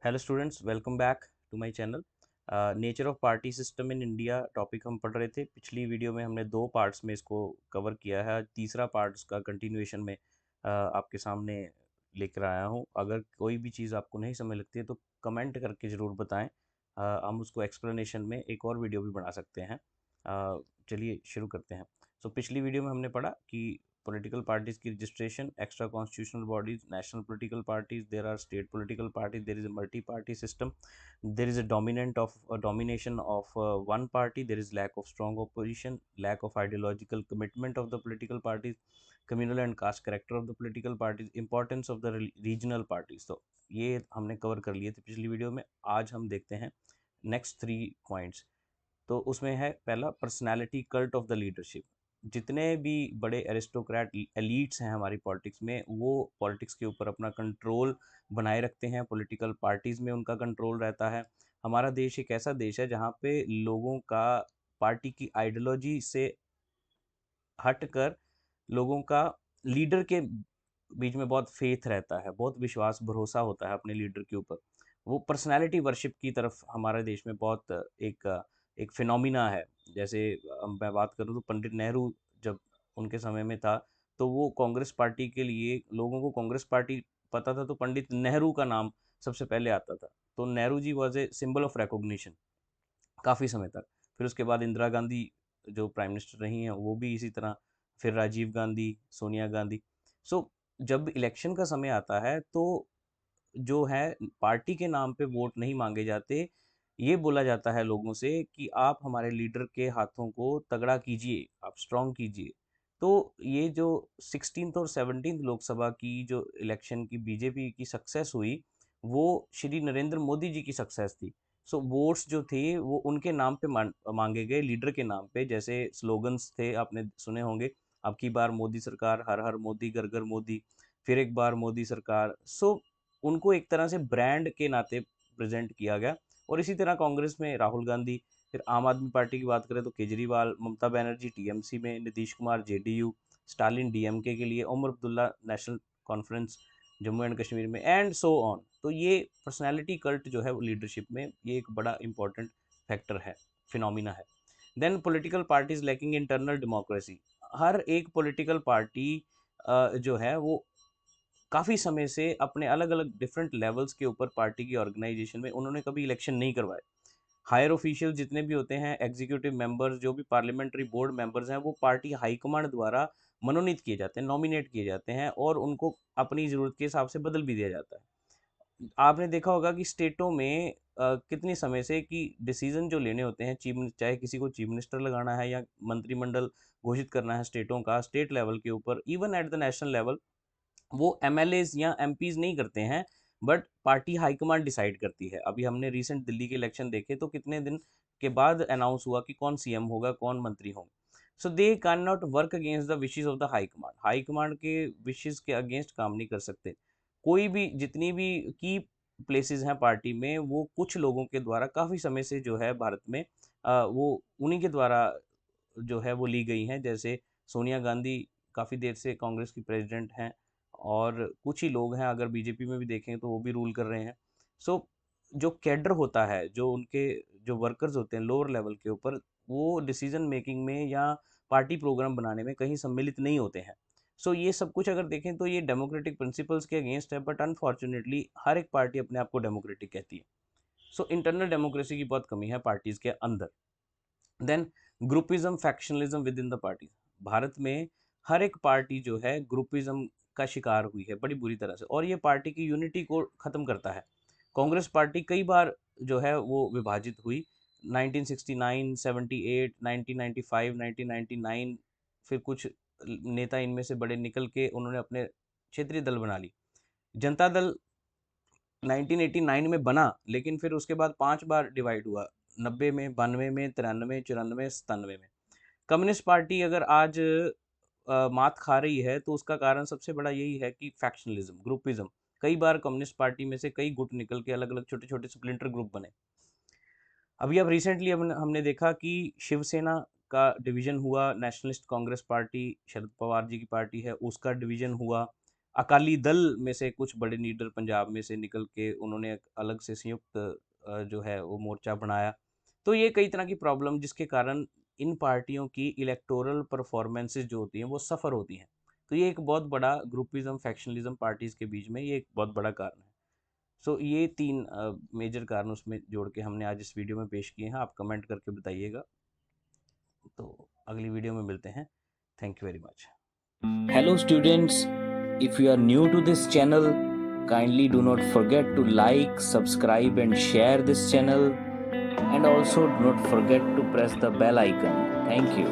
Hello students, welcome back to my channel. Nature of party system in India topic हम पढ़ रहे थे। पिछली वीडियो में हमने दो पार्ट्स में इसको कवर किया है। तीसरा पार्ट उसका कंटिन्यूएशन में आपके सामने लेकर आया हूँ। अगर कोई भी चीज़ आपको नहीं समझ लगती है तो कमेंट करके ज़रूर बताएं। हम उसको एक्सप्लेनेशन में एक और वीडियो भी बना सकते हैं। चलिए शुरू करते हैं। पिछली वीडियो में हमने पढ़ा कि political parties की registration, extra constitutional bodies, national political parties, there are state political parties, there is a multi-party system, there is a domination of one party, there is lack of strong opposition, lack of ideological commitment of the political parties, communal and caste character of the political parties, importance of the regional parties। तो ये हमने cover कर लिए थे पिछली video में। आज हम देखते हैं नेक्स्ट 3 पॉइंट्स। तो उसमें है पहला, personality cult of the leadership. जितने भी बड़े एरिस्टोक्रेट एलीट्स हैं हमारी पॉलिटिक्स में, वो पॉलिटिक्स के ऊपर अपना कंट्रोल बनाए रखते हैं। पॉलिटिकल पार्टीज़ में उनका कंट्रोल रहता है। हमारा देश एक ऐसा देश है जहाँ पे लोगों का पार्टी की आइडियोलॉजी से हटकर लोगों का लीडर के बीच में बहुत फेथ रहता है, बहुत विश्वास भरोसा होता है अपने लीडर के ऊपर। वो पर्सनैलिटी वर्शिप की तरफ हमारे देश में बहुत एक फिनोमिना है। जैसे मैं बात करूँ तो पंडित नेहरू जब उनके समय में था, तो वो कांग्रेस पार्टी के लिए, लोगों को कांग्रेस पार्टी पता था तो पंडित नेहरू का नाम सबसे पहले आता था। तो Nehru ji was a symbol of recognition काफ़ी समय तक। फिर उसके बाद इंदिरा गांधी जो प्राइम मिनिस्टर रही हैं, वो भी इसी तरह। फिर राजीव गांधी, सोनिया गांधी। जब इलेक्शन का समय आता है तो जो है पार्टी के नाम पे वोट नहीं मांगे जाते। ये बोला जाता है लोगों से कि आप हमारे लीडर के हाथों को तगड़ा कीजिए, आप स्ट्रॉन्ग कीजिए। तो ये जो 16th और 17th लोकसभा की जो इलेक्शन की बीजेपी की सक्सेस हुई, वो श्री नरेंद्र मोदी जी की सक्सेस थी। वोट्स जो थे वो उनके नाम पे मांगे गए, लीडर के नाम पे। जैसे स्लोगन्स थे, आपने सुने होंगे, अब की बार मोदी सरकार, हर हर मोदी, घर घर मोदी, फिर एक बार मोदी सरकार। उनको एक तरह से ब्रांड के नाते प्रेजेंट किया गया। और इसी तरह कांग्रेस में राहुल गांधी, फिर आम आदमी पार्टी की बात करें तो केजरीवाल, ममता बनर्जी टीएमसी में, नीतीश कुमार जेडीयू, स्टालिन डीएमके के लिए, उमर अब्दुल्ला नेशनल कॉन्फ्रेंस जम्मू एंड कश्मीर में, एंड सो ऑन। तो ये पर्सनैलिटी कल्ट जो है वो लीडरशिप में ये एक बड़ा इंपॉर्टेंट फैक्टर है, फिनोमिना है। Then political parties lacking internal democracy. हर एक पॉलिटिकल पार्टी जो है वो काफ़ी समय से अपने अलग अलग डिफरेंट लेवल्स के ऊपर पार्टी की ऑर्गेनाइजेशन में उन्होंने कभी इलेक्शन नहीं करवाए। हायर ऑफिशियल जितने भी होते हैं, एग्जीक्यूटिव मेंबर्स, जो भी पार्लियामेंट्री बोर्ड मेंबर्स हैं, वो पार्टी हाईकमांड द्वारा मनोनीत किए जाते हैं, नॉमिनेट किए जाते हैं, और उनको अपनी ज़रूरत के हिसाब से बदल भी दिया जाता है। आपने देखा होगा कि स्टेटों में कितने समय से कि डिसीजन जो लेने होते हैं, चाहे किसी को चीफ मिनिस्टर लगाना है या मंत्रिमंडल घोषित करना है स्टेटों का, स्टेट लेवल के ऊपर, even at the national level, वो एमएलएज या एमपीज नहीं करते हैं, बट पार्टी हाईकमांड डिसाइड करती है। अभी हमने रिसेंट दिल्ली के इलेक्शन देखे तो कितने दिन के बाद अनाउंस हुआ कि कौन सीएम होगा, कौन मंत्री होंगे। They can not work against the wishes of the high command. High command के विशेज के अगेंस्ट काम नहीं कर सकते। कोई भी, जितनी भी की प्लेसेस हैं पार्टी में, वो कुछ लोगों के द्वारा काफ़ी समय से जो है भारत में वो उन्हीं के द्वारा जो है वो ली गई हैं। जैसे सोनिया गांधी काफ़ी देर से कांग्रेस की प्रेसिडेंट हैं, और कुछ ही लोग हैं, अगर बीजेपी में भी देखें तो वो भी रूल कर रहे हैं। जो कैडर होता है, जो उनके जो वर्कर्स होते हैं लोअर लेवल के ऊपर, वो डिसीजन मेकिंग में या पार्टी प्रोग्राम बनाने में कहीं सम्मिलित नहीं होते हैं। ये सब कुछ अगर देखें तो ये डेमोक्रेटिक प्रिंसिपल्स के अगेंस्ट है, बट अनफॉर्चुनेटली हर एक पार्टी अपने आप को डेमोक्रेटिक कहती है। इंटरनल डेमोक्रेसी की बहुत कमी है पार्टीज के अंदर। Then groupism, factionalism within the party. Bharat में हर एक पार्टी जो है ग्रुपिज्म का शिकार हुई है बड़ी बुरी तरह से, और ये पार्टी की यूनिटी को ख़त्म करता है। कांग्रेस पार्टी कई बार जो है वो विभाजित हुई, 1969, 78, 1995, 1999। फिर कुछ नेता इनमें से बड़े निकल के उन्होंने अपने क्षेत्रीय दल बना ली। जनता दल 1989 में बना, लेकिन फिर उसके बाद 5 बार डिवाइड हुआ, 90 में, 92 में, 93, 94, 97 में। कम्युनिस्ट पार्टी अगर आज मात खा रही है तो उसका कारण सबसे बड़ा यही है कि फैक्शनलिज्म, ग्रुपिज्म। कई बार कम्युनिस्ट पार्टी में से कई गुट निकल के अलग अलग छोटे छोटे स्प्लिंटर ग्रुप बने। अभी अब रिसेंटली हमने देखा कि शिवसेना का डिवीजन हुआ, नेशनलिस्ट कांग्रेस पार्टी, शरद पवार जी की पार्टी है, उसका डिवीजन हुआ। अकाली दल में से कुछ बड़े लीडर पंजाब में से निकल के उन्होंने एक अलग से संयुक्त जो है वो मोर्चा बनाया। तो ये कई तरह की प्रॉब्लम जिसके कारण इन पार्टियों की इलेक्टोरल परफॉर्मेंसेस जो होती हैं वो सफ़र होती हैं। तो ये एक बहुत बड़ा ग्रुपिज़्म, फैक्शनलिज़्म पार्टीज़ के बीच में ये एक बहुत बड़ा कारण है। सो ये 3 मेजर कारण उसमें जोड़ के हमने आज इस वीडियो में पेश किए हैं। आप कमेंट करके बताइएगा। तो अगली वीडियो में मिलते हैं। Thank you very much. Hello students, if you are new to this channel, kindly do not forget to like, subscribe and share this channel, and also do not forget to press the bell icon. Thank you.